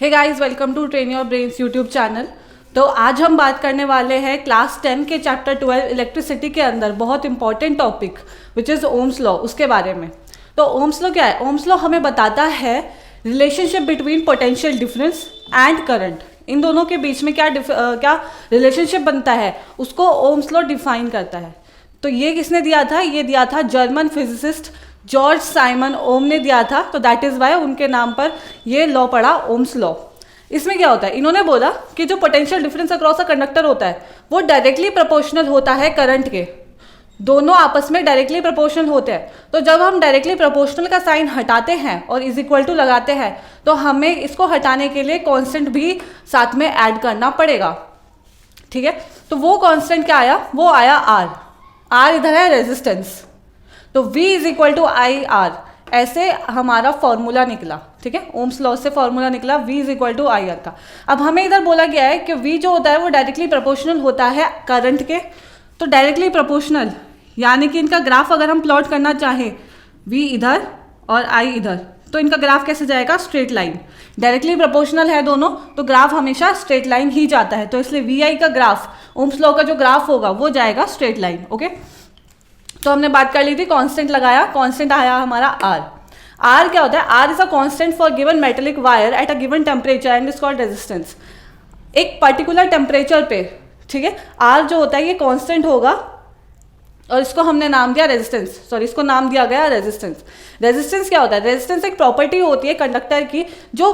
Hey guys, welcome to train your brains YouTube channel. तो आज हम बात करने वाले हैं क्लास 10 के चैप्टर 12 इलेक्ट्रिसिटी के अंदर बहुत important topic which is Ohm's law, उसके बारे में। तो ओम्स लॉ क्या है? ओम्स लॉ हमें बताता है relationship between potential difference and current. इन दोनों के बीच में क्या रिलेशनशिप बनता है, उसको ओम्स लॉ डिफाइन करता है। तो ये किसने दिया था? ये दिया था जर्मन फिजिसिस्ट जॉर्ज साइमन ओम ने दिया था। तो दैट इज़ वाई उनके नाम पर ये लॉ पड़ा, ओम्स लॉ। इसमें क्या होता है, इन्होंने बोला कि जो potential difference across a conductor होता है वो डायरेक्टली प्रोपोर्शनल होता है करंट के। दोनों आपस में डायरेक्टली प्रोपोर्शनल होते हैं। तो जब हम डायरेक्टली प्रोपोर्शनल का साइन हटाते हैं और इज इक्वल टू लगाते हैं तो हमें इसको हटाने के लिए कांस्टेंट भी साथ में ऐड करना पड़ेगा। ठीक है, तो वो कांस्टेंट क्या आया? वो आया आर। आर इधर है रेजिस्टेंस, तो V is equal to I R, ऐसे हमारा फॉर्मूला निकला। ठीक है, ओम्स लॉ से फॉर्मूला निकला V is equal to I R का। अब हमें इधर बोला गया है कि V जो होता है वो डायरेक्टली प्रोपोर्शनल होता है करंट के। तो डायरेक्टली प्रोपोर्शनल यानी कि इनका ग्राफ अगर हम प्लॉट करना चाहें, V इधर और I इधर, तो इनका ग्राफ कैसे जाएगा? Straight line. डायरेक्टली प्रोपोर्शनल है दोनों, तो ग्राफ हमेशा स्ट्रेट लाइन ही जाता है। तो इसलिए VI का ग्राफ, ओम्स लॉ का जो ग्राफ होगा वो जाएगा स्ट्रेट लाइन। ओके, तो हमने बात कर ली थी, कांस्टेंट लगाया, कांस्टेंट आया हमारा आर। आर क्या होता है? R is a constant for given metallic wire at a given temperature and is called resistance. एक पर्टिकुलर टेम्परेचर पे, ठीक है, आर जो होता है ये कांस्टेंट होगा और इसको हमने नाम दिया रेजिस्टेंस। सॉरी, इसको नाम दिया गया रेजिस्टेंस। रेजिस्टेंस क्या होता है? रेजिस्टेंस एक प्रॉपर्टी होती है कंडक्टर की जो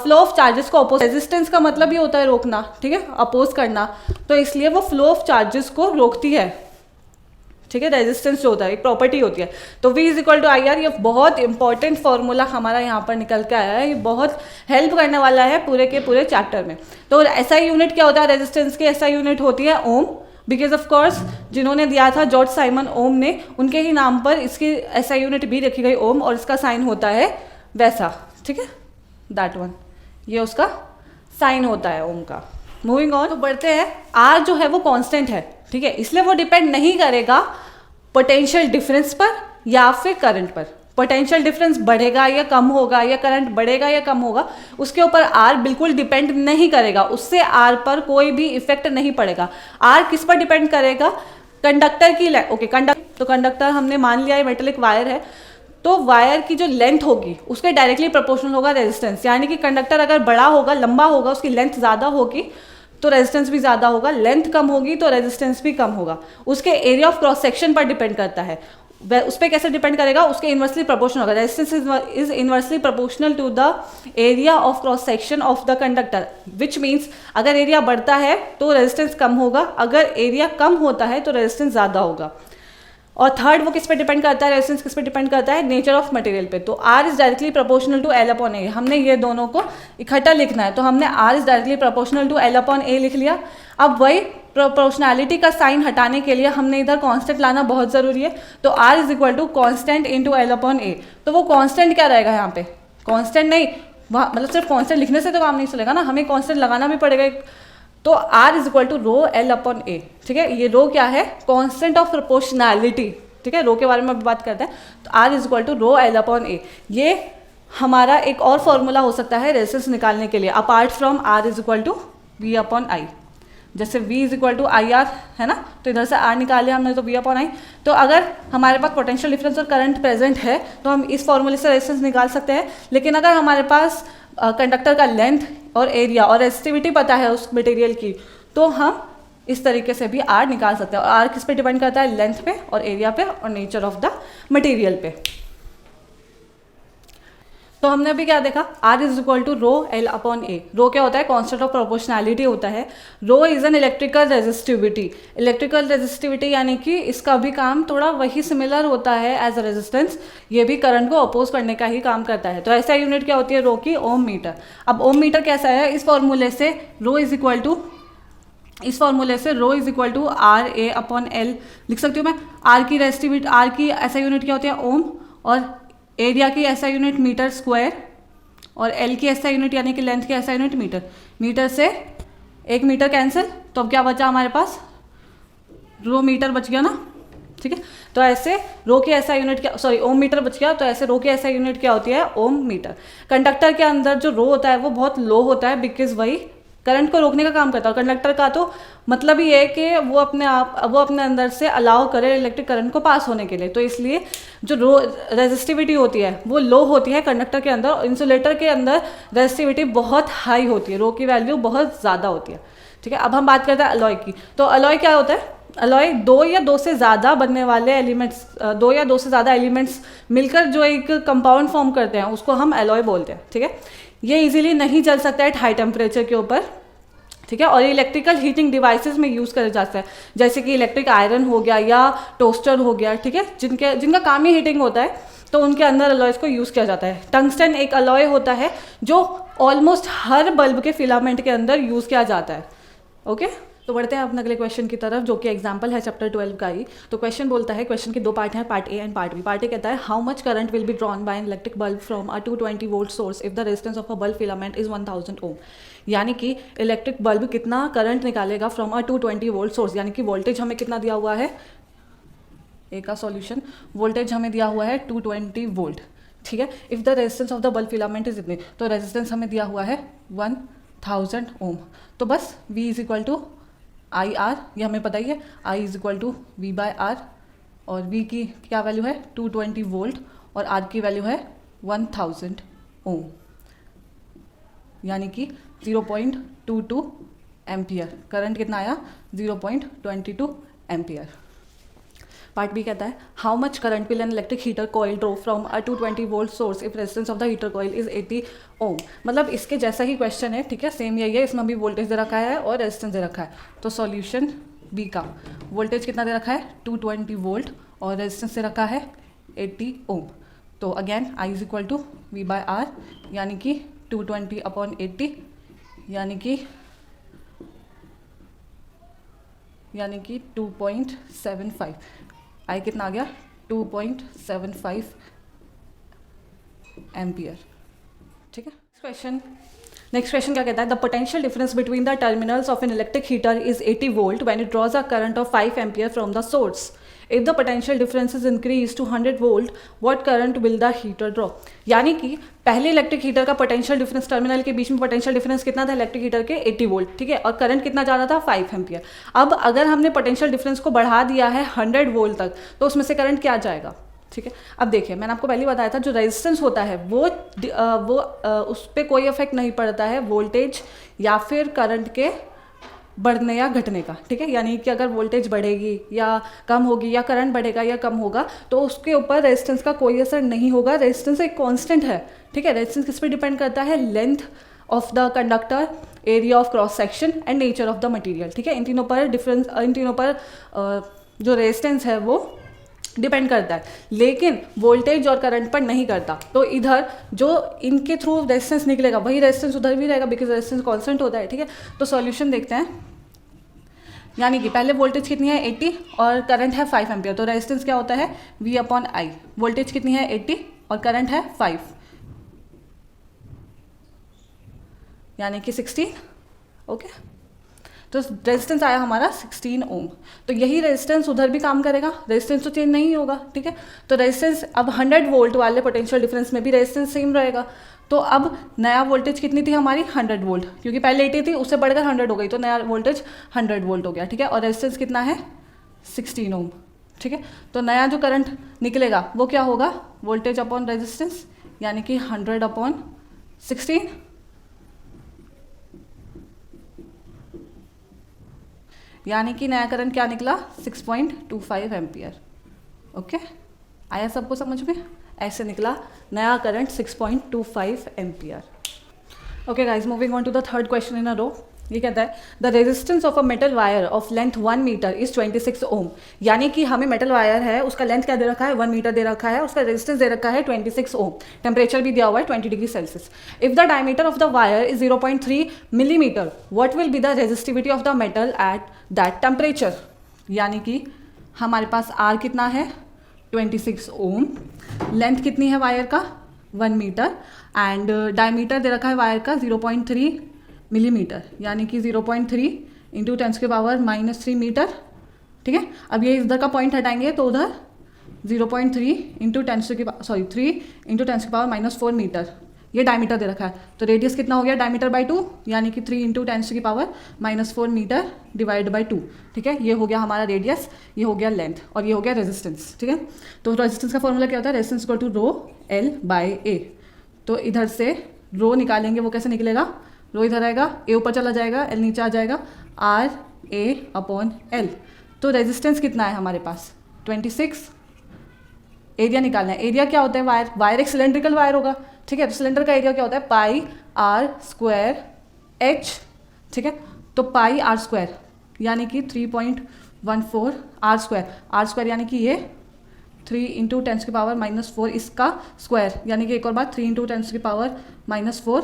फ्लो ऑफ चार्जेस को अपोज। रेजिस्टेंस का मतलब ही होता है रोकना, ठीक है, अपोज करना। तो इसलिए वो फ्लो ऑफ चार्जेस को रोकती है। ठीक है, रेजिस्टेंस जो होता है एक प्रॉपर्टी होती है। तो V is equal to I R, ये बहुत इंपॉर्टेंट फॉर्मूला हमारा यहाँ पर निकल के आया है। ये बहुत हेल्प करने वाला है पूरे के पूरे चैप्टर में। तो एसआई यूनिट क्या होता है? रेजिस्टेंस की एसआई यूनिट होती है ओम, बिकॉज ऑफ कोर्स जिन्होंने दिया था जॉर्ज साइमन ओम ने, उनके ही नाम पर इसकी एसआई यूनिट भी रखी गई ओम, और इसका साइन होता है वैसा। ठीक है, दैट वन, ये उसका साइन होता है ओम का। मूविंग ऑन, तो बढ़ते हैं। आर जो है वो कांस्टेंट है, ठीक है, इसलिए वो डिपेंड नहीं करेगा पोटेंशियल डिफरेंस पर या फिर करंट पर। पोटेंशियल डिफरेंस बढ़ेगा या कम होगा या करंट बढ़ेगा या कम होगा, उसके ऊपर आर बिल्कुल डिपेंड नहीं करेगा। उससे आर पर कोई भी इफेक्ट नहीं पड़ेगा। आर किस पर डिपेंड करेगा? कंडक्टर की ओके, तो कंडक्टर हमने मान लिया है मेटेलिक वायर है, तो वायर की जो लेंथ होगी उसके डायरेक्टली प्रोपोर्शनल होगा रेजिस्टेंस। यानी कि कंडक्टर अगर बड़ा होगा, लंबा होगा, उसकी लेंथ ज़्यादा होगी तो रेजिस्टेंस भी ज़्यादा होगा, लेंथ कम होगी तो रेजिस्टेंस भी कम होगा। उसके एरिया ऑफ क्रॉस सेक्शन पर डिपेंड करता है। उस पर कैसे डिपेंड करेगा? उसके इन्वर्सली प्रोपोर्शनल होगा। Resistance is inversely proportional to the area of cross section of the conductor, which means अगर एरिया बढ़ता है तो रेजिस्टेंस कम होगा, अगर एरिया कम होता है तो रेजिस्टेंस ज़्यादा होगा। और थर्ड, वो किस पे डिपेंड करता है? रेजिस्टेंस किस पे डिपेंड करता है? नेचर ऑफ मटेरियल पे। तो R is directly proportional to L upon A. हमने ये दोनों को इकट्ठा लिखना है, तो हमने R is directly proportional to L upon A लिख लिया। अब वही प्रोपोर्शनैलिटी का साइन हटाने के लिए हमने इधर कांस्टेंट लाना बहुत ज़रूरी है। तो R is equal to constant into L upon A. तो वो कांस्टेंट क्या रहेगा यहाँ पे? कांस्टेंट नहीं, मतलब सिर्फ कांस्टेंट लिखने से तो काम नहीं चलेगा ना, हमें कांस्टेंट लगाना भी पड़ेगा। तो R is equal to rho L upon A. ठीक है, ये रो क्या है? Constant of proportionality. ठीक है, रो के बारे में अभी बात करते हैं। तो R is equal to rho L upon A. ये हमारा एक और फॉर्मूला हो सकता है रेजिस्टेंस निकालने के लिए, apart from R is equal to V upon I. जैसे V is equal to I R है ना, तो इधर से R निकाल लिया हमने, तो V अपॉन आई। तो अगर हमारे पास पोटेंशियल डिफरेंस और करंट प्रेजेंट है तो हम इस फॉर्मूले से रेजिस्टेंस निकाल सकते हैं। लेकिन अगर हमारे पास कंडक्टर का लेंथ और एरिया और रेजिस्टिविटी पता है उस मटेरियल की, तो हम इस तरीके से भी R निकाल सकते हैं। और R किस पे डिपेंड करता है? लेंथ पे और एरिया पे और नेचर ऑफ द मटेरियल पे। तो हमने अभी क्या देखा? R is equal to rho L upon A. Rho क्या होता है? कांस्टेंट ऑफ प्रोपोर्शनैलिटी होता है। Rho is an electrical resistivity. Electrical resistivity यानी कि इसका भी काम थोड़ा वही सिमिलर होता है एज अ रेजिस्टेंस। ये भी करंट को अपोज करने का ही काम करता है। तो ऐसा यूनिट क्या होती है रो की? Ohm metre. अब ओम मीटर कैसा है? इस फॉर्मूले से rho is equal to rho is equal to R A upon L लिख सकती हूँ मैं। आर की रेजिस्टिविटी, आर की ऐसा यूनिट क्या होती है? ओम। और एरिया की ऐसा यूनिट मीटर स्क्वायर, और एल की ऐसा यूनिट यानी कि लेंथ की ऐसा यूनिट मीटर। मीटर से एक मीटर कैंसिल, तो अब क्या बचा हमारे पास? रो मीटर बच गया ना। ठीक है। तो ऐसे रो की ऐसा यूनिट क्या, सॉरी ओम मीटर बच गया, तो ऐसे रो की ऐसा यूनिट क्या होती है, ओम मीटर। कंडक्टर के अंदर जो रो होता है वो बहुत लो होता है, बिकॉज वही करंट को रोकने का काम करता है। कंडक्टर का तो मतलब ये है कि वो अपने अंदर से अलाउ करे इलेक्ट्रिक करंट को पास होने के लिए, तो इसलिए जो रो रेजिस्टिविटी होती है वो लो होती है कंडक्टर के अंदर, और इंसुलेटर के अंदर रेजिस्टिविटी बहुत हाई होती है, रो की वैल्यू बहुत ज़्यादा होती है, ठीक है। अब हम बात करते हैं अलॉय की। तो अलॉय क्या होता है, अलॉय दो या दो से ज़्यादा बनने वाले एलिमेंट्स, दो या दो से ज़्यादा एलिमेंट्स मिलकर जो एक कंपाउंड फॉर्म करते हैं उसको हम अलॉय बोलते हैं, ठीक है। ये इजीली नहीं जल सकता है हाई टेम्परेचर के ऊपर, ठीक है, और इलेक्ट्रिकल हीटिंग डिवाइसेस में यूज़ करा जाता है, जैसे कि इलेक्ट्रिक आयरन हो गया या टोस्टर हो गया, ठीक है, जिनका काम ही हीटिंग होता है, तो उनके अंदर अलॉयज़ को यूज़ किया जाता है। टंगस्टन एक अलॉय होता है जो ऑलमोस्ट हर बल्ब के फिलामेंट के अंदर यूज़ किया जाता है, ओके। तो बढ़ते हैं अपने अगले क्वेश्चन की तरफ, जो कि एग्जांपल है चैप्टर 12 का ही। तो क्वेश्चन बोलता है, क्वेश्चन के दो पार्ट हैं, part A and part B. Part A कहता है how much current will be drawn by an electric bulb from a 220 volt source if the resistance of a bulb filament is 1000 ohm. यानी कि electric bulb कितना current निकालेगा from a 220 volt source, यानी कि voltage हमें कितना दिया हुआ है, ए का सॉल्यूशन, वोल्टेज हमें दिया हुआ है 220 वोल्ट, ठीक है। If the resistance of the bulb filament is इतनी, तो रेजिस्टेंस हमें दिया हुआ है 1000 ओम। तो बस V is equal to I R, ये हमें पता ही है, I is equal to V by R, और V की क्या वैल्यू है 220 वोल्ट, और R की वैल्यू है 1000 ओम, यानी कि 0.22 एम्पियर। करंट कितना आया, 0.22 एम्पियर। पार्ट बी कहता है how much current will an electric heater coil draw from a 220 volt source if resistance of the heater coil is 80 ओम। मतलब इसके जैसा ही क्वेश्चन है, ठीक है, सेम यही है, इसमें भी वोल्टेज दे रखा है और रेजिस्टेंस दे रखा है। तो सॉल्यूशन बी का वोल्टेज कितना दे रखा है 220 वोल्ट, और रेजिस्टेंस दे रखा है 80 ओम। तो again I is equal to V by R, यानी कि 220 अपॉन 80, यानी कि 2.75। आई कितना आ गया 2.75 एम्पियर, ठीक है। नेक्स्ट क्वेश्चन क्या कहता है, the potential difference between the terminals of an electric heater is 80 volt when it draws a current of 5 ampere from the source. If the potential difference is increase to 100 volt what current will the heater draw. यानी कि पहले electric heater का potential difference, terminal के बीच में potential difference कितना था electric heater के 80 वोल्ट, ठीक है, और करंट कितना जा रहा था 5 एम्पियर। अब अगर हमने पोटेंशियल डिफरेंस को बढ़ा दिया है 100 वोल्ट तक, तो उसमें से करंट क्या जाएगा, ठीक है। अब देखिए, मैंने आपको पहले बताया था जो रेजिस्टेंस होता है वो उस पर कोई इफेक्ट नहीं पड़ता है वोल्टेज या फिर करंट के बढ़ने या घटने का, ठीक है। यानी कि अगर वोल्टेज बढ़ेगी या कम होगी या करंट बढ़ेगा या कम होगा, तो उसके ऊपर रेजिस्टेंस का कोई असर नहीं होगा। रेजिस्टेंस एक कांस्टेंट है, ठीक है। रेजिस्टेंस किस पे डिपेंड करता है, length of the conductor, area of cross section and nature of the material, ठीक है। इन तीनों पर जो रेजिस्टेंस है वो डिपेंड करता है, लेकिन वोल्टेज और करंट पर नहीं करता। तो इधर जो इनके थ्रू रेजिस्टेंस निकलेगा वही रेजिस्टेंस उधर भी रहेगा, बिकॉज रेजिस्टेंस कांस्टेंट होता है, ठीक है। तो सॉल्यूशन देखते हैं, यानी कि पहले वोल्टेज कितनी है 80 और करंट है 5 एम्पियर, तो रेजिस्टेंस क्या होता है V अपॉन आई। वोल्टेज कितनी है 80 और करंट है 5, यानी कि 16, ओके। तो रेजिस्टेंस आया हमारा 16 ओम। तो यही रेजिस्टेंस उधर भी काम करेगा, रेजिस्टेंस तो चेंज नहीं होगा, ठीक है। तो रेजिस्टेंस अब 100 वोल्ट वाले पोटेंशियल डिफरेंस में भी रेजिस्टेंस सेम रहेगा। तो अब नया वोल्टेज कितनी थी हमारी 100 वोल्ट, क्योंकि पहले 80 थी, उससे बढ़कर 100 हो गई, तो नया वोल्टेज 100 वोल्ट हो गया, ठीक है। और रेजिस्टेंस कितना है 16 ओम, ठीक है। तो नया जो करंट निकलेगा वो क्या होगा, वोल्टेज अपॉन रेजिस्टेंस, यानी कि 100 अपॉन 16, यानी कि नया करंट क्या निकला 6.25 एम्पियर, ओके। आया सबको समझ में, ऐसे निकला नया current 6.25 ampere, okay guys. Moving on to the third question in a row. ये कहता है the resistance of a metal wire of length 1 metre is 26 ohm. यानी कि हमें मेटल वायर है, उसका लेंथ क्या दे रखा है 1 मीटर दे रखा है, उसका रेजिस्टेंस दे रखा है 26 ओम, टेम्परेचर भी दिया हुआ है 20 degree Celsius. If the diameter of the wire is 0.3 millimetre what will be the resistivity of the metal at that temperature. यानी कि हमारे पास R कितना है 26 ओम, लेंथ कितनी है वायर का 1 मीटर, एंड डायमीटर दे रखा है वायर का 0.3 मिलीमीटर, यानी कि 0.3 इंटू 10⁻³ मीटर ठीक है। अब ये इधर का पॉइंट हटाएंगे तो उधर 0.3 इंटू 3 इंटू 10⁻⁻4 मीटर ये डायमीटर दे रखा है। तो रेडियस कितना हो गया डायमीटर बाई 2 यानी कि 3 इंटू 10⁻⁻4 मीटर डिवाइड बाई 2। ठीक है, ये हो गया हमारा रेडियस, ये हो गया लेंथ और ये हो गया रेजिस्टेंस। ठीक है, तो रेजिस्टेंस का फॉर्मूला क्या होता है, resistance equal to rho L by A. तो इधर से रो निकालेंगे, वो कैसे निकलेगा, रो इधर आएगा, ए ऊपर चला जाएगा, एल नीचे आ जाएगा, आर ए अपॉन एल। तो रेजिस्टेंस कितना है हमारे पास 26। एरिया निकालना है, एरिया क्या होता है, वायर एक सिलेंड्रिकल वायर होगा। ठीक है, तो सिलेंडर का एरिया क्या होता है पाई आर स्क्वायर एच। ठीक है, तो पाई आर स्क्वायर यानी कि 3.14 आर स्क्वायर यानी कि ये 3 इंटू 10⁻⁻4 इसका स्क्वायर यानी कि एक और बात 3 इंटू 10⁻⁻4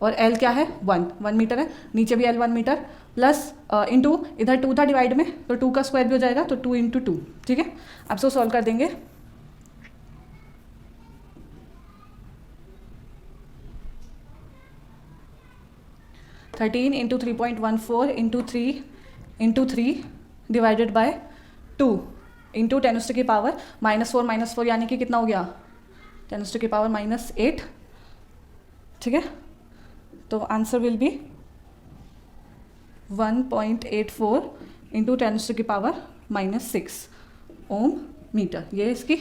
और एल क्या है 1 मीटर है, नीचे भी एल 1 मीटर प्लस इंटू इधर 2 था डिवाइड में तो 2 का स्क्वायर भी हो जाएगा तो 2 इंटू 2। ठीक है, अब इसको सॉल्व कर देंगे। Thirteen into 3.14 into 3 divided by 2 into 10⁻⁻4 यानी कि कितना हो गया 10⁻⁻8। ठीक है, तो answer will be 1.84 into 10⁻⁻6 ohm metre. ये इसकी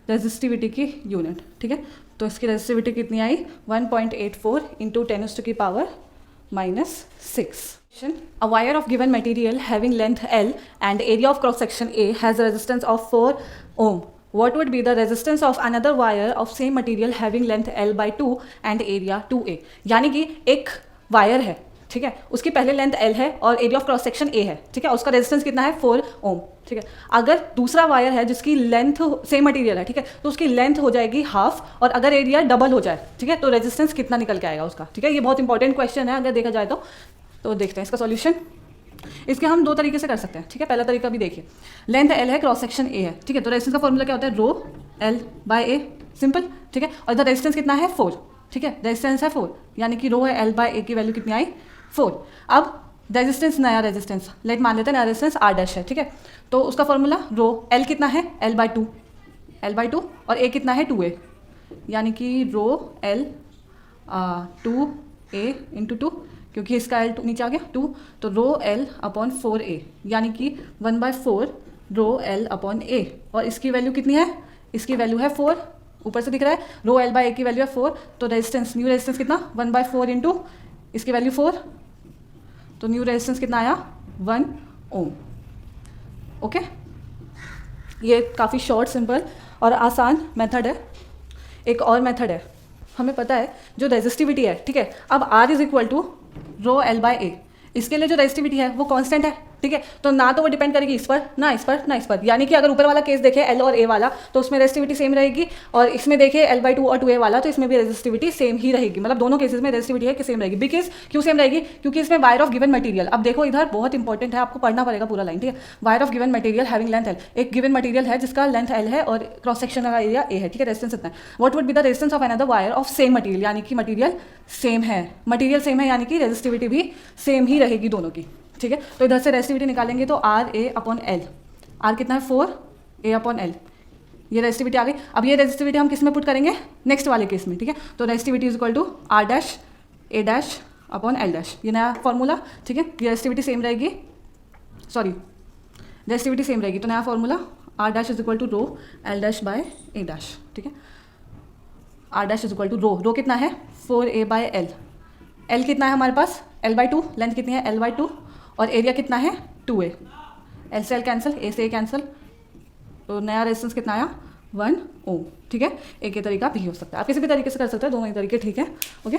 रेजिस्टिविटी की यूनिट। ठीक है, तो इसकी रेजिस्टिविटी कितनी आई 1.84 into 10⁻⁻6। A wire of given material having length L and area of cross section A has a resistance of 4 ohm. What would be the resistance of another wire of same material having length L by 2 and area 2A? यानी कि एक wire है, ठीक है, उसकी पहले length L है और area of cross section A है। ठीक है, उसका रेजिस्टेंस कितना है 4 ओम। ठीक है, अगर दूसरा वायर है जिसकी लेंथ सेम मटेरियल है, ठीक है, तो उसकी लेंथ हो जाएगी हाफ और अगर एरिया डबल हो जाए, ठीक है, तो रेजिस्टेंस कितना निकल के आएगा उसका। ठीक है, ये बहुत इंपॉर्टेंट क्वेश्चन है अगर देखा जाए तो देखते हैं इसका सॉल्यूशन। इसके हम दो तरीके से कर सकते हैं। ठीक है, पहला तरीका भी देखिए, लेंथ एल है, क्रॉस सेक्शन ए है। ठीक है, तो रेजिस्टेंस का फॉर्मूला क्या होता है रो एल बाय ए, सिंपल। ठीक है, और इधर रेजिस्टेंस कितना है 4। ठीक है, रेजिस्टेंस है 4 यानी कि रो है एल बाय ए की वैल्यू कितनी आई 4। अब रेजिस्टेंस, नया रेजिस्टेंस लेट मान लेते हैं, नया रेजिस्टेंस आर डैश है। ठीक है, तो उसका फॉर्मूला रो एल कितना है एल बाय 2 और ए कितना है 2a यानी कि रो एल 2a इंटू 2 क्योंकि इसका एल नीचे आ गया 2, तो रो एल अपॉन 4a यानी कि 1/4 रो एल अपॉन ए। और इसकी वैल्यू कितनी है, इसकी वैल्यू है 4, ऊपर से दिख रहा है रो एल बाय ए की वैल्यू है 4। तो रेजिस्टेंस, न्यू रेजिस्टेंस कितना 1/4 इंटू इसकी वैल्यू 4, तो न्यू रेजिस्टेंस कितना आया 1 ओम। ओके, ये काफ़ी शॉर्ट, सिंपल और आसान मेथड है। एक और मेथड है, हमें पता है जो रेजिस्टिविटी है, ठीक है, अब R is equal to rho L by A, इसके लिए जो रेजिस्टिविटी है वो कांस्टेंट है। ठीक है, तो ना तो वो डिपेंड करेगी इस पर, ना इस पर, ना इस पर, यानी कि अगर ऊपर वाला केस देखे एल और ए वाला तो उसमें रेजिस्टिविटी सेम रहेगी और इसमें देखे एल बाई 2 और 2a वाला तो इसमें भी रेजिस्टिविटी सेम ही रहेगी। मतलब दोनों केसेस में रेजिस्टिविटी है कि सेम रहेगी। बिकॉज क्यों सेम रहेगी, क्योंकि इसमें वायर ऑफ गिवन मटेरियल, अब देखो इधर बहुत इंपॉर्टेंट है, आपको पढ़ना पड़ेगा पूरा लाइन। ठीक है, wire of given material having length L, एक गिवन मटेरियल है जिसका लेंथ एल है और क्रॉस सेक्शन का एरिया ए है। ठीक है, रेजिस्टेंस इतना है। What would be the resistance of another wire of same material, यानी कि मटेरियल सेम है, मटेरियल सेम है यानी कि रेजिस्टिविटी भी सेम ही रहेगी दोनों की। ठीक है, तो इधर से रेजिस्टिविटी निकालेंगे तो R A upon L, R कितना है 4 ए अपॉन एल, ये रेजिस्टिविटी आ गई। अब ये रेजिस्टिविटी हम किस में पुट करेंगे, नेक्स्ट वाले केस में। ठीक है, तो resistivity is equal to R dash A dash upon L dash, ये नया फॉर्मूला। ठीक है, ये रेजिस्टिविटी सेम रहेगी, सॉरी रेजिस्टिविटी सेम रहेगी, तो नया formula R dash is equal to rho L dash by A dash. ठीक है, R dash is equal to rho कितना है 4a बाय एल, एल कितना है हमारे पास एल बाई 2, लेंथ कितनी है एल बाई 2 और एरिया कितना है 2a, एल से एल कैंसिल, ए से ए कैंसिल, तो नया रेजिस्टेंस कितना आया 1 ओम। ठीक है, एक ये तरीका भी हो सकता है, आप किसी भी तरीके से कर सकते हैं, दोनों ही तरीके ठीक है। ओके,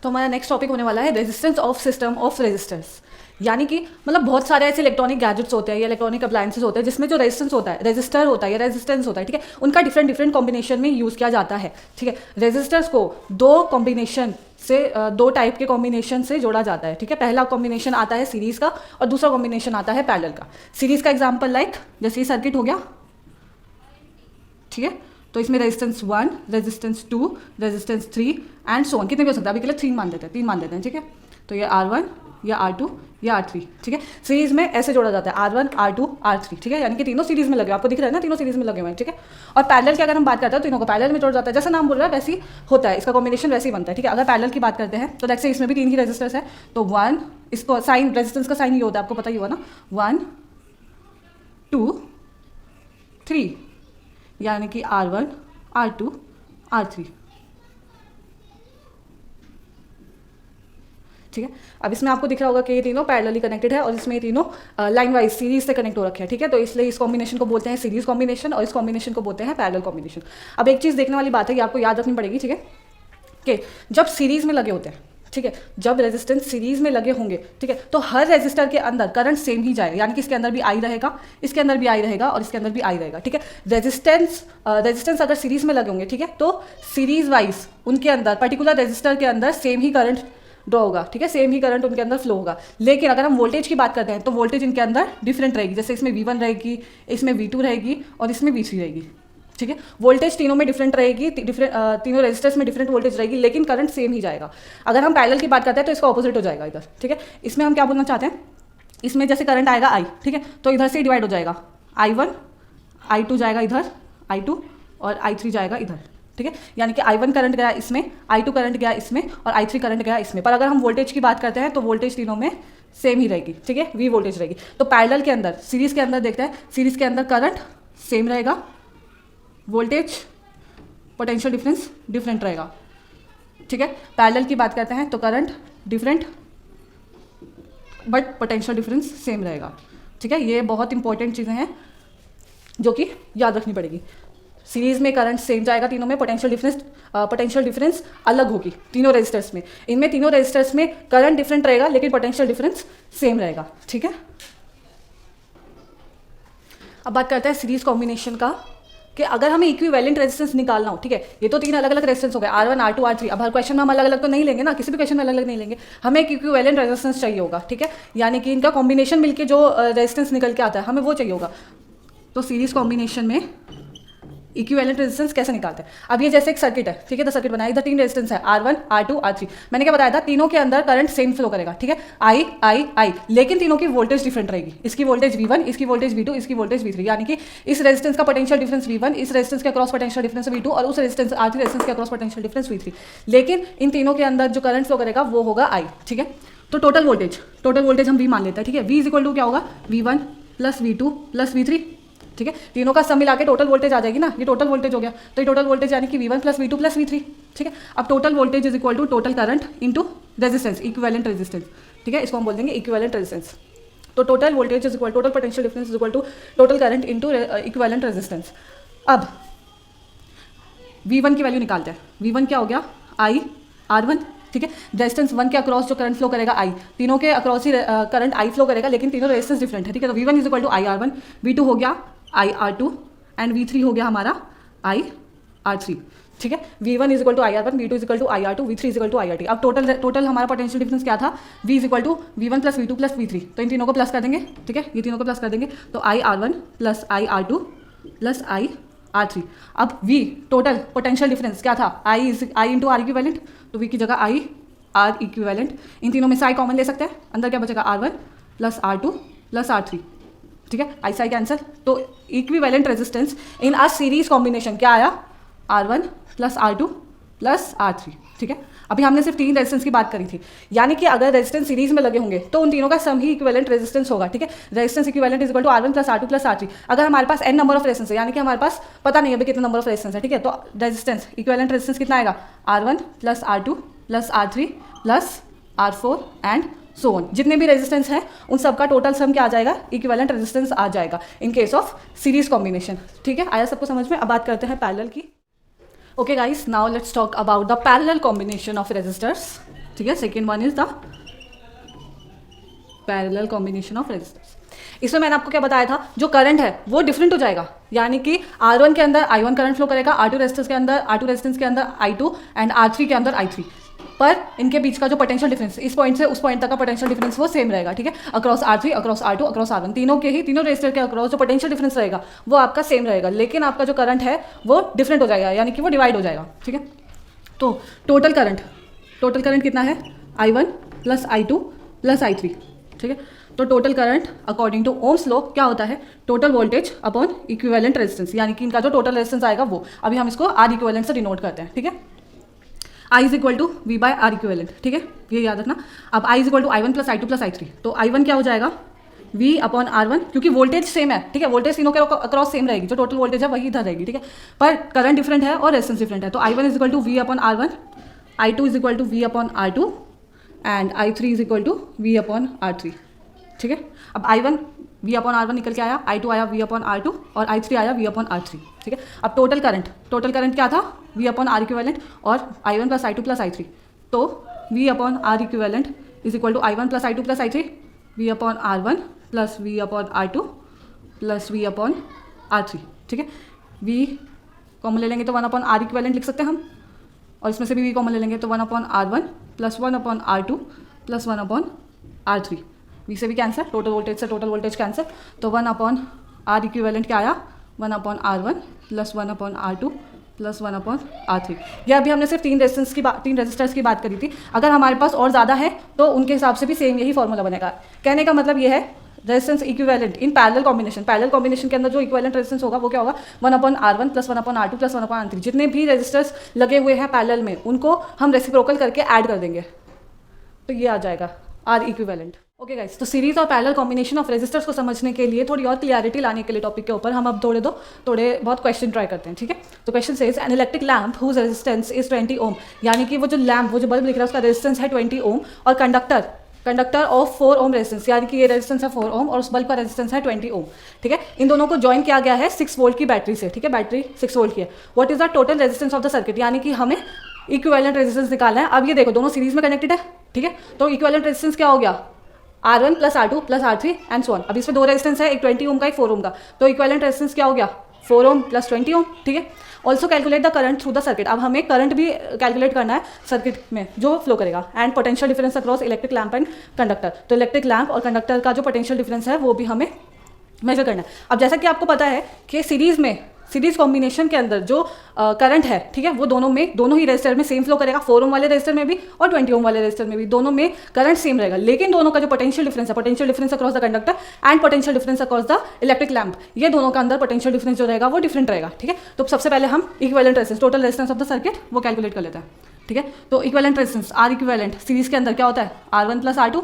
तो हमारा नेक्स्ट टॉपिक होने वाला है resistance of system of resistors, यानी कि मतलब बहुत सारे ऐसे इलेक्ट्रॉनिक गैजेट्स होते हैं या इलेक्ट्रॉनिक अप्लायंसेस होते हैं जिसमें जो रेजिस्टेंस होता है, रेजिस्टर होता है या रेजिस्टेंस होता है, ठीक है, उनका डिफरेंट कॉम्बिनेशन में यूज़ किया जाता है। ठीक है, रेजिस्टर्स को दो टाइप के कॉम्बिनेशन से जोड़ा जाता है। ठीक है, पहला कॉम्बिनेशन आता है सीरीज का और दूसरा कॉम्बिनेशन आता है पैरेलल का। सीरीज का एग्जांपल लाइक जैसे ये सर्किट हो गया, ठीक है, तो इसमें resistance 1, resistance 2, resistance 3 and so on, कितने भी हो सकता है, अभी के लिए 3 मान देते हैं। ठीक है, तो ये R1 या R2 या R3, ठीक है। सीरीज में ऐसे जोड़ा जाता है R1 R2 R3, ठीक है, यानी कि तीनों सीरीज में लगे हुए, आपको दिख रहा है ना, तीनों सीरीज में लगे हुए हैं, ठीक है। और पैरेलल की अगर हम बात करते हैं तो तीनों को पैरेलल में जोड़ा जाता है, जैसा नाम बोल रहा है वैसे ही होता है, इसका कॉम्बिनेशन वैसे ही बनता है, ठीक है। अगर पैरेलल की बात करते हैं तो देखिए इसमें भी 3 ही रेजिस्टर्स है, तो 1, इसको साइन रेजिस्टेंस का साइन ये होता है, आपको पता ही हुआ ना, 1 2 3, यानी कि R1 R2 R3, ठीक है। अब इसमें आपको दिख रहा होगा कि ये तीनों पैरेलली कनेक्टेड है और इसमें ये तीनों लाइन वाइज सीरीज से कनेक्ट हो रखे हैं, ठीक है। तो इसलिए इस कॉम्बिनेशन को बोलते हैं सीरीज कॉम्बिनेशन और इस कॉम्बिनेशन को बोलते हैं पैरेलल कॉम्बिनेशन। अब एक चीज़ देखने वाली बात है, ये आपको याद रखनी पड़ेगी, ठीक है, कि जब सीरीज में लगे होते हैं, ठीक है, जब रेजिस्टेंस सीरीज में लगे होंगे, ठीक है, तो हर रेजिस्टर के अंदर करंट सेम ही जाएगा, यानी कि इसके अंदर भी आई रहेगा, इसके अंदर भी आई रहेगा और इसके अंदर भी आई रहेगा, ठीक है। रेजिस्टेंस अगर सीरीज में लगे होंगे, ठीक है, तो सीरीज वाइज उनके अंदर पर्टिकुलर रेजिस्टर के अंदर सेम ही करंट ड्रॉ होगा, ठीक है, सेम ही करंट उनके अंदर फ्लो होगा। लेकिन अगर हम वोल्टेज की बात करते हैं तो वोल्टेज इनके अंदर डिफरेंट रहेगी, जैसे इसमें V1 रहेगी, इसमें V2 रहेगी और इसमें V3 रहेगी, ठीक है। वोल्टेज तीनों में डिफरेंट रहेगी, तीनों रेजिस्टर्स में डिफरेंट वोल्टेज रहेगी, लेकिन करंट सेम ही जाएगा। अगर हम पैरेलल की बात करते हैं तो इसका ऑपोजिट हो जाएगा इधर, ठीक है। इसमें हम क्या बोलना चाहते हैं, इसमें जैसे करंट आएगा I, ठीक है, तो इधर से डिवाइड हो जाएगा, I1 I2 जाएगा इधर, I2 और I3 जाएगा इधर, ठीक है। यानी कि I1 करंट गया इसमें, I2 करंट गया इसमें और I3 करंट गया इसमें। पर अगर हम वोल्टेज की बात करते हैं तो वोल्टेज तीनों में सेम ही रहेगी, ठीक है, V वोल्टेज रहेगी। तो पैरेलल के अंदर, सीरीज के अंदर देखते हैं, सीरीज के अंदर करंट सेम रहेगा, वोल्टेज पोटेंशियल डिफरेंस डिफरेंट रहेगा, ठीक है। पैरेलल की बात करते हैं तो current different but potential difference same रहेगा, ठीक है। ये बहुत इंपॉर्टेंट चीज़ें हैं जो कि याद रखनी पड़ेगी। सीरीज में करंट सेम जाएगा तीनों में, पोटेंशियल डिफरेंस अलग होगी तीनों रेजिस्टर्स में। इनमें तीनों रेजिस्टर्स में करंट डिफरेंट रहेगा लेकिन पोटेंशियल डिफरेंस सेम रहेगा, ठीक है। अब बात करते हैं सीरीज कॉम्बिनेशन का, कि अगर हमें इक्विवेलेंट रेजिस्टेंस निकालना हो, ठीक है, ये तो 3 अलग अलग रेजिस्टेंस हो गए, R1 R2 R3। अब हर क्वेश्चन में हम अलग अलग तो नहीं लेंगे ना, किसी भी क्वेश्चन में अलग अलग नहीं लेंगे, हमें एक इक्विवेलेंट रेजिस्टेंस चाहिए होगा, ठीक है, यानी कि इनका कॉम्बिनेशन मिलके जो रेजिस्टेंस निकल के आता है हमें वो चाहिए होगा। तो सीरीज कॉम्बिनेशन में इक्विवेलेंट रेजिस्टेंस कैसे निकालते हैं। अब ये जैसे एक सर्किट है, ठीक है, तो सर्किट बनाया, इधर 3 रेजिस्टेंस है, R1 R2 R3। मैंने क्या बताया था, तीनों के अंदर करंट सेम फ्लो करेगा, ठीक है, I, लेकिन तीनों की वोल्टेज डिफरेंट रहेगी। इसकी वोल्टेज V1, इसकी वोल्टेज V2, इसकी वोल्टेज V3, यानी कि इस रेजिस्टेंस का पोटेंशियल डिफरेंस V1, इस रेजिस्टेंस के अक्रॉस पोटेंशियल डिफरेंस V2 और उस रेजिस्टेंस R3 रेजिस्टेंस के अक्रॉस पोटेंशियल डिफरेंस V3। लेकिन इन तीनों के अंदर जो करंट फ्लो करेगा वो होगा I, ठीक है। तो टोटल वोल्टेज हम V मान लेते हैं, ठीक है। V इज इक्वल टू क्या होगा, V1 plus V2 plus V3, ठीक है। तीनों का सम मिला के टोटल वोल्टेज आ जाएगी ना, ये टोटल वोल्टेज हो गया। तो ये टोटल वोल्टेज यानी कि V1 plus V2 plus V3, ठीक है। अब total voltage is equal to total current into resistance, equivalent resistance, ठीक है, इसको हम बोल देंगे इक्विवेलेंट रेजिस्टेंस। तो total voltage is equal total potential difference is equal to total current into equivalent resistance. अब V1 की वैल्यू निकालते हैं। V1 क्या हो गया, I R1, ठीक है। रेजिस्टेंस 1 के अक्रॉस जो करंट फ्लो करेगा I, तीनों के across he current I flow करेगा, लेकिन तीनों रेजिस्टेंस डिफरेंट है, ठीक है। तो V1 is equal to I R1, V2 हो गया I R2 एंड V3 हो गया हमारा I R3, ठीक है। V1 is equal to I R1, V2 is equal to I R2, V3 is equal to I R3। अब total हमारा potential difference क्या था, V is equal to V1 plus V2 plus V3। तो इन तीनों को plus कर देंगे, ठीक है, ये तीनों को प्लस कर देंगे, तो I R1 plus I R2 plus I R3। अब V टोटल पोटेंशियल डिफरेंस क्या था, I इंटू R इक्विवेलेंट, तो V की जगह I R इक्विवेलेंट। इन तीनों में से I कॉमन ले सकते हैं, अंदर क्या बचेगा R1 plus R2 plus R3, ठीक है, I कैंसिल। तो equivalent resistance in a series combination क्या आया, R1 plus R2 plus R3, ठीक है। अभी हमने सिर्फ 3 रेजिस्टेंस की बात करी थी, यानी कि अगर रेजिस्टेंस सीरीज में लगे होंगे तो उन तीनों का सम ही इक्विवेलेंट रेजिस्टेंस होगा, ठीक है। Resistance equivalent is equal to R1 plus R2 plus R3। अगर हमारे पास n नंबर ऑफ रेजिस्टेंस है, यानी कि हमारे पास पता नहीं है अभी कितना नंबर ऑफ रेजिस्टेंस है, ठीक है, तो रेजिस्टेंस इक्विवेलेंट रेजिस्टेंस कितना आएगा, R1 plus R2 plus R3 plus R4 and so on. जितने भी रेजिस्टेंस हैं उन सबका टोटल सम क्या आ जाएगा, इक्विवेलेंट रेजिस्टेंस आ जाएगा in case of series combination, ठीक है। आया सबको समझ में। अब बात करते हैं पैरेलल की। Okay guys, now let's talk about the parallel combination of resistors, ठीक है। Second one is the parallel combination of resistors. इसमें मैंने आपको क्या बताया था, जो करंट है वो डिफरेंट हो जाएगा, यानी कि R1 के अंदर I1 करंट फ्लो करेगा, R2 रेजिस्टेंस के अंदर I2 एंड R3 के अंदर I3, पर इनके बीच का जो पोटेंशियल डिफरेंस, इस पॉइंट से उस पॉइंट तक का पोटेंशियल डिफरेंस वो सेम रहेगा, ठीक है। Across R3, across R2, across R1, तीनों रेजिस्टर के अक्रॉस जो पोटेंशियल डिफरेंस रहेगा वो आपका सेम रहेगा, लेकिन आपका जो करंट है वो डिफरेंट हो जाएगा, यानी कि वो डिवाइड हो जाएगा, ठीक है। तो टोटल करंट कितना है, I1 plus I2 plus I3, ठीक है। तो total current according to Ohm's law क्या होता है, total voltage upon equivalent resistance, यानी कि इनका जो टोटल रेजिस्टेंस आएगा वो, अभी हम इसको R इक्विवेलेंट से डिनोट करते हैं, ठीक है। I is equal to V by R equivalent, ठीक है, ये याद रखना। अब I is equal to I1 plus I2 plus I3, तो I1 क्या हो जाएगा V अपॉन R1, क्योंकि वोल्टेज सेम है, ठीक है, वोल्टेज तीनों के अक्रॉस सेम रहेगी, जो टोटल वोल्टेज है वही इधर रहेगी, ठीक है, पर करंट डिफरेंट है और रेजिस्टेंस डिफरेंट है। तो I1 is equal to V upon R1, I2 is equal to V upon R2 and I3 is equal to V upon R3, ठीक है। अब I1 V अपॉन R1 निकल के आया, I2 आया V अपॉन R2 और I3 आया V upon R3, ठीक है। अब टोटल करंट क्या था, V अपॉन R इक्विवेलेंट और I1 plus I2 plus I3, तो V upon R equivalent is equal to I1 plus I2 plus I3, V upon R1 plus V upon R2 plus V upon R3, ठीक है। V common ले लेंगे तो 1 upon R equivalent लिख सकते हैं हम, और इसमें से भी V कॉमन ले लेंगे तो 1 upon R1 plus 1 upon R2 plus 1 upon R3, V से भी कैंसर, टोटल वोल्टेज से टोटल वोल्टेज कैंसर, तो 1 अपॉन R इक्विवेलेंट क्या आया, 1 upon R1 plus 1 upon R2 plus 1 upon R3। यह अभी हमने सिर्फ तीन रेजिस्टर्स की बात करी थी, अगर हमारे पास और ज़्यादा है तो उनके हिसाब से भी सेम यही फॉर्मूला बनेगा। कहने का मतलब ये है resistance equivalent in parallel combination के अंदर जो इक्विवेलेंट रेजिस्टेंस होगा वो क्या होगा, 1 upon R1 plus 1 upon R2 plus 1 upon R3। जितने भी रेजिस्टर्स लगे हुए हैं पैरेलल में उनको हम रेसिप्रोकल करके ऐड कर देंगे, तो ये आ जाएगा R इक्विवेलेंट। ओके गाइस, तो सीरीज और पैरेलल कॉम्बिनेशन ऑफ रेजिस्टर्स को समझने के लिए, थोड़ी और क्लियरिटी लाने के लिए टॉपिक के ऊपर, हम अब थोड़े बहुत क्वेश्चन ट्राई करते हैं, ठीक है। तो question says an electric lamp whose resistance is 20 ohm, यानी कि वो जो बल्ब दिख रहा है उसका रेजिस्टेंस है 20 ओम, और कंडक्टर ऑफ 4 ओम रेजिस्टेंस, यानी कि ये रेजिस्टेंस है 4 ओम और उस बल्ब का रेजिस्टेंस है 20 ओम, ठीक है। इन दोनों को ज्वाइन किया गया है 6 वोल्ट की बैटरी से, ठीक है, बैटरी 6 वोल्ट की है। What is the total resistance of the circuit, यानी कि हमें इक्विवेलेंट रेजिस्टेंस निकालना है। अब ये देखो दोनों सीरीज में कनेक्टेड है, ठीक है, तो इक्विवेलेंट रेजिस्टेंस क्या हो गया, R1 plus R2 plus R3 and so on. अब इसमें 2 रेजिस्टेंस है, एक 20 ओम का, एक 4 ओम का, तो इक्विवेलेंट रेजिस्टेंस क्या हो गया, 4 ओम प्लस 20 ओम, ठीक है। Also calculate the current through the circuit, अब हमें करंट भी कैलकुलेट करना है सर्किट में जो फ्लो करेगा, and potential difference across electric lamp and conductor, तो इलेक्ट्रिक लैम्प और कंडक्टर का जो पोटेंशियल डिफरेंस है वो भी हमें मेजर करना है। अब जैसा कि आपको पता है कि सीरीज कॉम्बिनेशन के अंदर जो करंट है, ठीक है, वो दोनों ही रेजिस्टर में सेम फ्लो करेगा, 4 ओम वाले रेजिस्टर में भी और 20 ओम वाले रेजिस्टर में भी, दोनों में करंट सेम रहेगा, लेकिन दोनों का जो potential difference across the conductor and potential difference across the electric lamp, ये दोनों का अंदर पोटेंशियल डिफरेंस जो रहेगा वो डिफरेंट रहेगा, ठीक है। तो सबसे पहले हम equivalent resistance, total resistance of the circuit, वो कैलकुलेट कर लेते हैं, ठीक है। तो equivalent resistance R equivalent series के अंदर क्या होता है, R1 प्लस R2,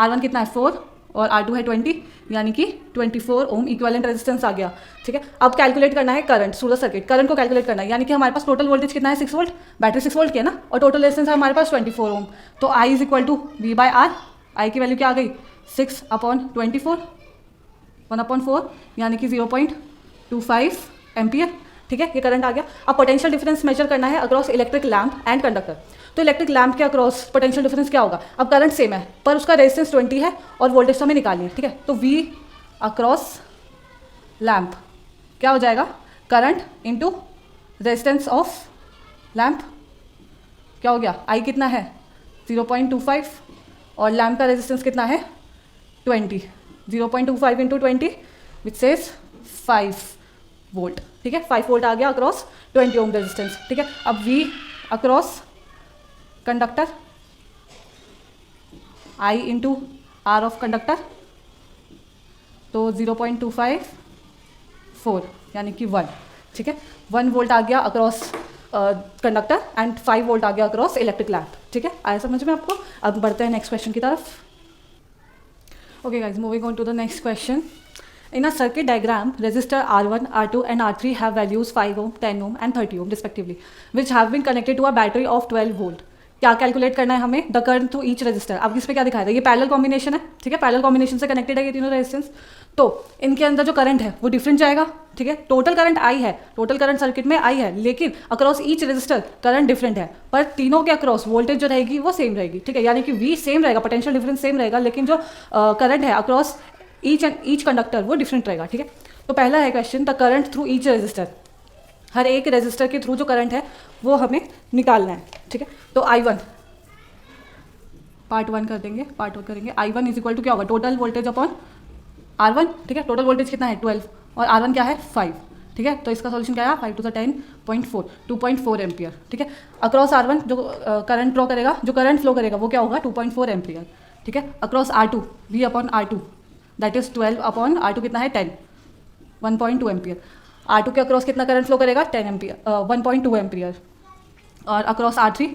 R1 कितना है 4 और R2 है 20, यानी कि 24 ओम इक्विवेलेंट रेजिस्टेंस आ गया, ठीक है। अब कैलकुलेट करना है current through the circuit, current को कैलकुलेट करना है, यानी कि हमारे पास टोटल वोल्टेज कितना है 6 वोल्ट, बैटरी 6 वोल्ट की है ना, और टोटल रेजिस्टेंस है हमारे पास 24 ओम, तो I is equal to V by R, I की वैल्यू क्या आ गई 6 अपॉन 24, 1 अपॉन 4, यानी कि 0.25 एम्पियर, ठीक है, ये करंट आ गया। अब पोटेंशियल डिफरेंस मेजर करना है across electric lamp and conductor, तो इलेक्ट्रिक लैम्प के अक्रॉस पोटेंशियल डिफरेंस क्या होगा, अब करंट सेम है पर उसका रेजिस्टेंस 20 है और वोल्टेज हमें निकालनी है, ठीक है। तो V अक्रॉस लैम्प क्या हो जाएगा, current into resistance of lamp, क्या हो गया, I कितना है 0.25 और लैम्प का रेजिस्टेंस कितना है 20, 0.25 इंटू 20 विच सेज 5 वोल्ट, ठीक है, 5 वोल्ट आ गया अक्रॉस 20 ओम रेजिस्टेंस, ठीक है। अब V across conductor, I into R of conductor, तो 0.254 यानी कि 1, ठीक है, 1 वोल्ट आ गया अक्रॉस कंडक्टर एंड 5 वोल्ट आ गया अक्रॉस इलेक्ट्रिक लैम्प, ठीक है, आया समझ में आपको। अब बढ़ते हैं नेक्स्ट क्वेश्चन की तरफ। Okay guys, moving on to the next question. In a circuit diagram, resistor R1, R2 and R3 have values 5 ohm, 10 ohm and 30 ohm respectively, which have been connected to a battery of 12 volt. क्या calculate करना है हमें, the current through each resistor. अब इसमें क्या दिखाया था, ये पैरेलल कॉम्बिनेशन है, ठीक है, पैरेलल कॉम्बिनेशन से कनेक्टेड है ये तीनों रेजिस्टेंस, तो इनके अंदर जो करंट है वो डिफरेंट जाएगा, ठीक है। टोटल करंट I है, टोटल करंट सर्किट में I है, लेकिन across each resistor current different है, पर तीनों के अक्रॉस वोल्टेज जो रहेगी वो सेम रहेगी, ठीक है, यानी कि V सेम रहेगा, पोटेंशियल डिफरेंस सेम रहेगा, लेकिन जो करंट है अक्रॉस ईच कंडक्टर वो डिफरेंट रहेगा, ठीक है। तो पहला है question, the current through each resistor, हर एक रेजिस्टर के थ्रू जो करंट है वो हमें निकालना है, ठीक है। तो I1 पार्ट 1 करेंगे, I1 इज इक्वल टू क्या होगा, टोटल वोल्टेज अपॉन R1, ठीक है, टोटल वोल्टेज कितना है 12 और R1 क्या है 5, ठीक है, तो इसका सॉल्यूशन क्या है 5 टू द 10.4, 2.4 एम्पियर, ठीक है। अक्रॉस R1 जो करंट फ्लो करेगा, जो करंट फ्लो करेगा वो क्या होगा 2.4 एम्पियर, ठीक है, across R2 V upon R2 that is 12 upon R2 कितना है 10, 1.2 एम्पियर। R2 के अक्रॉस कितना करंट फ्लो करेगा 10 एम्पियर 1.2 एम्पियर। और अक्रॉस R3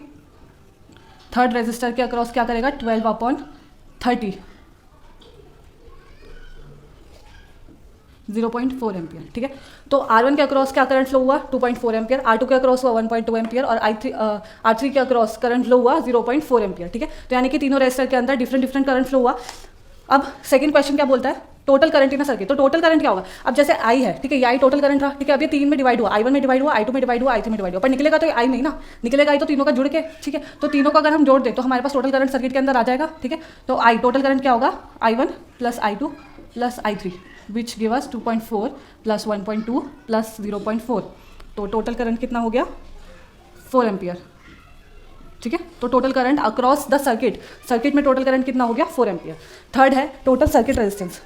थर्ड रेजिस्टर के अक्रॉस क्या करेगा 12 अपॉन 30 0.4 एम्पियर। ठीक है, तो R1 के अक्रॉस क्या करंट फ्लो हुआ 2.4 एम्पियर, R2 के अक्रॉस हुआ 1.2 एम्पियर और R3 के अक्रॉस करंट फ्लो हुआ 0.4 एम्पियर। ठीक है, तो यानी कि तीनों रेजिस्टर के अंदर डिफरेंट डिफरेंट करंट फ्लो हुआ। अब सेकंड क्वेश्चन क्या बोलता है, total current in a circuit. तो टोटल करंट क्या होगा, अब जैसे I है, ठीक है, ये I टोटल करंट रहा, ठीक है, अब ये 3 में डिवाइड हुआ, I1 में डिवाइड हुआ, I2 में डिवाइड हुआ, I3 में डिवाइड हुआ, पर निकलेगा तो I में ही ना, निकलेगा I तो तीनों का जुड़ के। ठीक है, तो तीनों का अगर हम जोड़ दें तो हमारे पास टोटल करंट सर्किट के अंदर आ जाएगा। ठीक है, तो I टोटल करंट क्या होगा I1 plus I2 plus I3 which give us 2.4 plus 1.2 plus 0.4, तो टोटल करंट कितना हो गया 4 एम्पियर। ठीक है, तो total current across the circuit में टोटल करंट कितना हो गया 4 एम्पियर। थर्ड है टोटल सर्किट रेजिस्टेंस।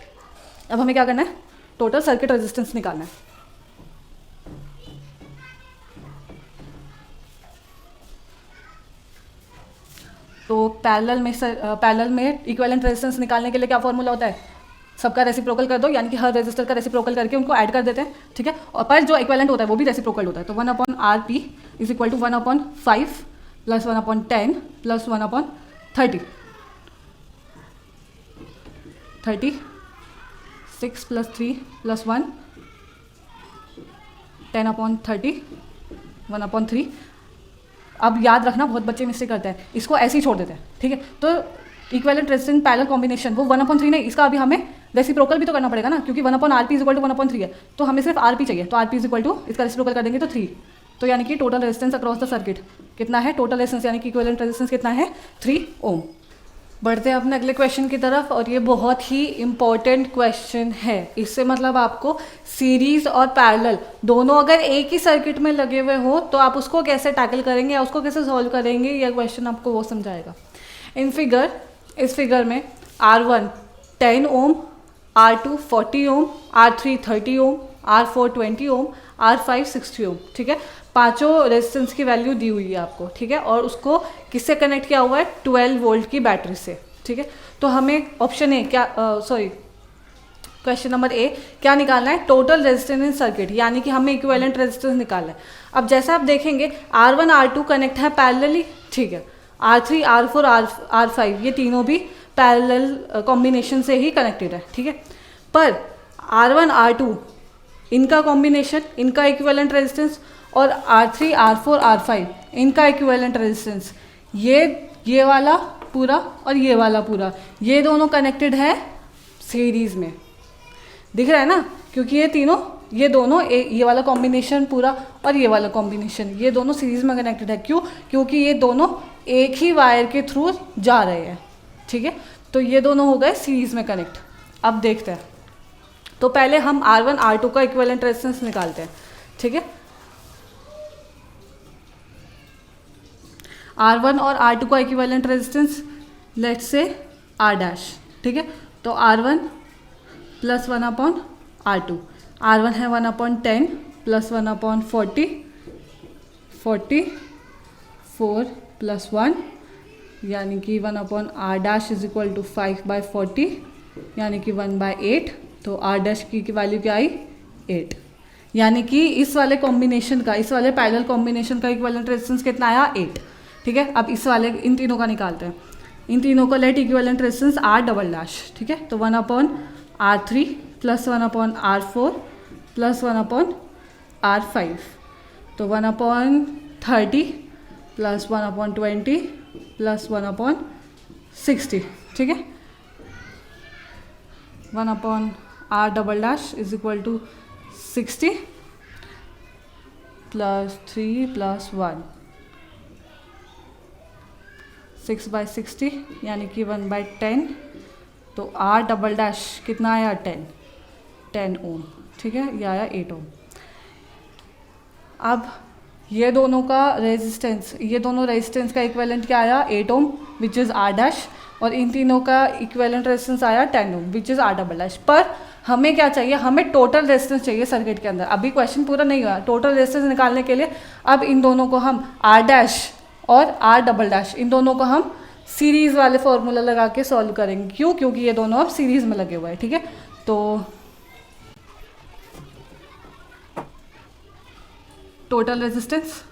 अब हमें क्या करना है, टोटल सर्किट रेजिस्टेंस निकालना है। तो पैरेलल में इक्विवेलेंट रेजिस्टेंस निकालने के लिए क्या फॉर्मूला होता है, सबका रेसिप्रोकल कर दो, यानी कि हर रेजिस्टर का रेसिप्रोकल करके उनको ऐड कर देते हैं। ठीक है, और पर जो इक्विवेलेंट होता है वो भी रेसिप्रोकल होता है। तो 1 upon RP is equal to 1 upon 5 plus 1 upon 10 plus 1 upon 30 6 plus 3 plus 1 10 upon 30 1 upon 3। अब याद रखना बहुत बच्चे मिस्टेक करते हैं, इसको ऐसे ही छोड़ देते हैं। ठीक है, तो इक्विवेलेंट रेजिस्टेंस पैरेलल कॉम्बिनेशन वो 1/3 नहीं, इसका अभी हमें रेसिप्रोकल भी तो करना पड़ेगा ना, क्योंकि 1 upon RP is equal to 1/3 है, तो हमें सिर्फ RP चाहिए, तो RP इज इक्वल टू इसका रेसिप्रोकल कर देंगे तो 3। तो यानी कि total resistance across the circuit कितना है, टोटल रेजिस्टेंस यानी कि इक्विवेलेंट रेजिस्टेंस कितना है 3 ओम। बढ़ते हैं अपने अगले क्वेश्चन की तरफ, और ये बहुत ही इम्पॉर्टेंट क्वेश्चन है। इससे मतलब आपको सीरीज और पैरेलल दोनों अगर एक ही सर्किट में लगे हुए हो तो आप उसको कैसे टैकल करेंगे या उसको कैसे सॉल्व करेंगे, यह क्वेश्चन आपको वो समझाएगा। इस फिगर में R1 10 ओम, R2 40 ओम, R3 30 ओम, R4 20 ओम, R5 60 ओम। ठीक है, पांचों रेजिस्टेंस की वैल्यू दी हुई है आपको। ठीक है, और उसको किससे कनेक्ट किया हुआ है 12 वोल्ट की बैटरी से। ठीक है, तो हमें option A question number A क्या निकालना है, टोटल रेजिस्टेंस इन सर्किट, यानी कि हमें इक्विवेलेंट रेजिस्टेंस निकालना है। अब जैसा आप देखेंगे R1 R2 कनेक्ट है पैरेलली। ठीक है, R3 R4 R5 ये तीनों भी पैरेलल कॉम्बिनेशन से ही कनेक्टेड है। ठीक है, पर R1 R2 इनका कॉम्बिनेशन, इनका इक्विवेलेंट रेजिस्टेंस, और R3 R4 R5 इनका इक्विवेलेंट रेजिस्टेंस, ये वाला पूरा और ये वाला पूरा, ये दोनों कनेक्टेड है सीरीज में। दिख रहा है ना, क्योंकि ये दोनों ये वाला कॉम्बिनेशन पूरा और ये वाला कॉम्बिनेशन, ये दोनों सीरीज में कनेक्टेड है। क्यों, क्योंकि ये दोनों एक ही वायर के थ्रू जा रहे हैं। ठीक है, तो ये दोनों हो गए सीरीज में कनेक्ट। अब देखते हैं, तो पहले हम R1 R2 का इक्विवेलेंट रेजिस्टेंस निकालते हैं। ठीक है, R1 और R2 का equivalent resistance let's say R dash. ठीक है, तो R1 plus 1 upon R2, R1 है 1 अपॉन 10 प्लस 1 अपॉन 40 4 प्लस 1 यानी कि 1 upon R dash is equal to 5/40 यानी कि 1/8। तो R डैश की वैल्यू क्या आई 8, यानी कि इस वाले कॉम्बिनेशन का, इस वाले पैरेलल कॉम्बिनेशन का इक्विवेलेंट रेजिस्टेंस कितना आया 8। ठीक है, अब इस वाले इन तीनों का निकालते हैं। इन तीनों का let equivalent resistance R double dash. ठीक है, तो 1 upon R3 plus 1 upon R4 plus 1 upon R5, तो 1 upon 30 plus 1 upon 20 plus 1 upon 60। ठीक है, 1 upon R double dash is equal to 60 plus 3 plus 1 6/60 यानी कि 1/10। तो R डबल डैश कितना आया 10 ओम। ठीक है, ये आया 8 ओम। अब ये दोनों रेजिस्टेंस का इक्विवेलेंट क्या आया 8 ohm which is R dash, और इन तीनों का इक्विवेलेंट रेजिस्टेंस आया 10 ohm which is R double dash. पर हमें क्या चाहिए, हमें टोटल रेजिस्टेंस चाहिए सर्किट के अंदर। अभी क्वेश्चन पूरा नहीं हुआ, टोटल रेजिस्टेंस निकालने के लिए अब इन दोनों को हम R डैश और R डबल डैश इन दोनों को हम सीरीज़ वाले फॉर्मूला लगा के सॉल्व करेंगे। क्यों? क्योंकि ये दोनों अब सीरीज़ में लगे हुए हैं, ठीक है। तो total resistance,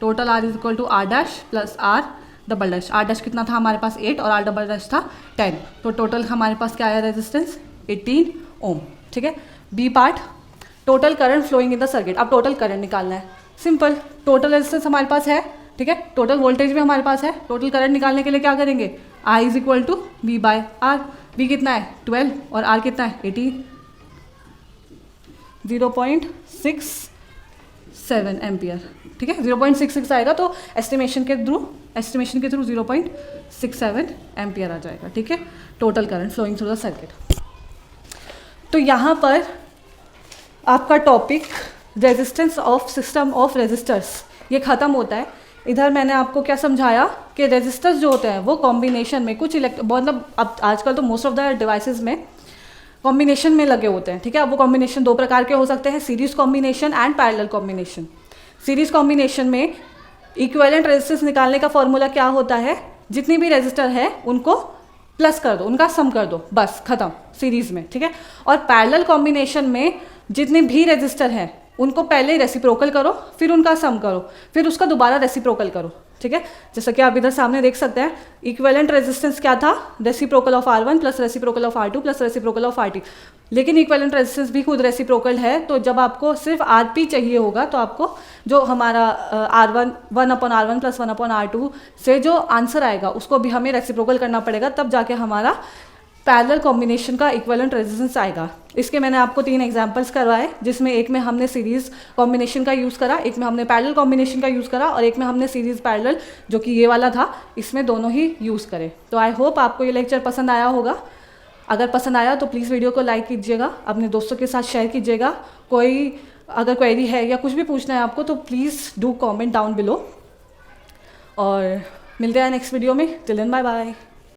total R is equal to R dash plus R double dash. R dash कितना था हमारे पास 8 और आर डबल डैश था 10, तो टोटल हमारे पास क्या आया रेजिस्टेंस 18 ओम, ठीक है। B part, total current flowing in the circuit. अब टोटल करंट निकालना है, सिंपल। टोटल रेजिस्टेंस हमारे पास है, ठीक है, टोटल वोल्टेज भी हमारे पास है। टोटल करंट निकालने के लिए क्या करेंगे, I is equal to V by R. V कितना है 12 और आर कितना है 18, 0.67 एम्पियर, ठीक है। 0.66 आएगा तो एस्टिमेशन के थ्रू 0.67 एम्पियर आ जाएगा, ठीक है, total current flowing through the circuit. तो यहाँ पर आपका topic resistance of system of resistors ये ख़त्म होता है। इधर मैंने आपको क्या समझाया कि रेजिस्टर्स जो होते हैं वो कॉम्बिनेशन में कुछ मतलब अब आजकल तो मोस्ट ऑफ द डिवाइसेस में कॉम्बिनेशन में लगे होते हैं, ठीक है। अब वो कॉम्बिनेशन दो प्रकार के हो सकते हैं, series combination and parallel combination. Series combination में इक्विवेलेंट रेजिस्टेंस निकालने का फॉर्मूला क्या होता है, जितनी भी रेजिस्टर है उनको प्लस कर दो, उनका सम कर दो, बस खत्म सीरीज में, ठीक है। और पैरेलल कॉम्बिनेशन में जितने भी रेजिस्टर हैं उनको पहले रेसिप्रोकल करो, फिर उनका सम करो, फिर उसका दोबारा रेसिप्रोकल करो, ठीक है। जैसा कि आप इधर सामने देख सकते हैं, इक्विवेलेंट रेजिस्टेंस क्या था, reciprocal of R1 plus reciprocal of R2 plus reciprocal of RT। लेकिन इक्विवेलेंट रेजिस्टेंस भी खुद रेसिप्रोकल है, तो जब आपको सिर्फ RP चाहिए होगा तो आपको जो हमारा R1 1/R1 प्लस 1/R2 से जो आंसर आएगा उसको भी हमें रेसिप्रोकल करना पड़ेगा, तब जाके हमारा पैरेलल कॉम्बिनेशन का इक्विवेलेंट रेजिस्टेंस आएगा। इसके मैंने आपको 3 एग्जांपल्स करवाए, जिसमें एक में हमने सीरीज कॉम्बिनेशन का यूज़ करा, एक में हमने पैरेलल कॉम्बिनेशन का यूज़ करा और एक में हमने सीरीज पैरेलल जो कि ये वाला था, इसमें दोनों ही यूज़ करें। तो आई होप आपको ये लेक्चर पसंद आया होगा। अगर पसंद आया तो प्लीज़ वीडियो को लाइक कीजिएगा, अपने दोस्तों के साथ शेयर कीजिएगा। कोई अगर क्वेरी है या कुछ भी पूछना है आपको तो please do comment down below. और मिलते हैं नेक्स्ट वीडियो में। Till then bye bye.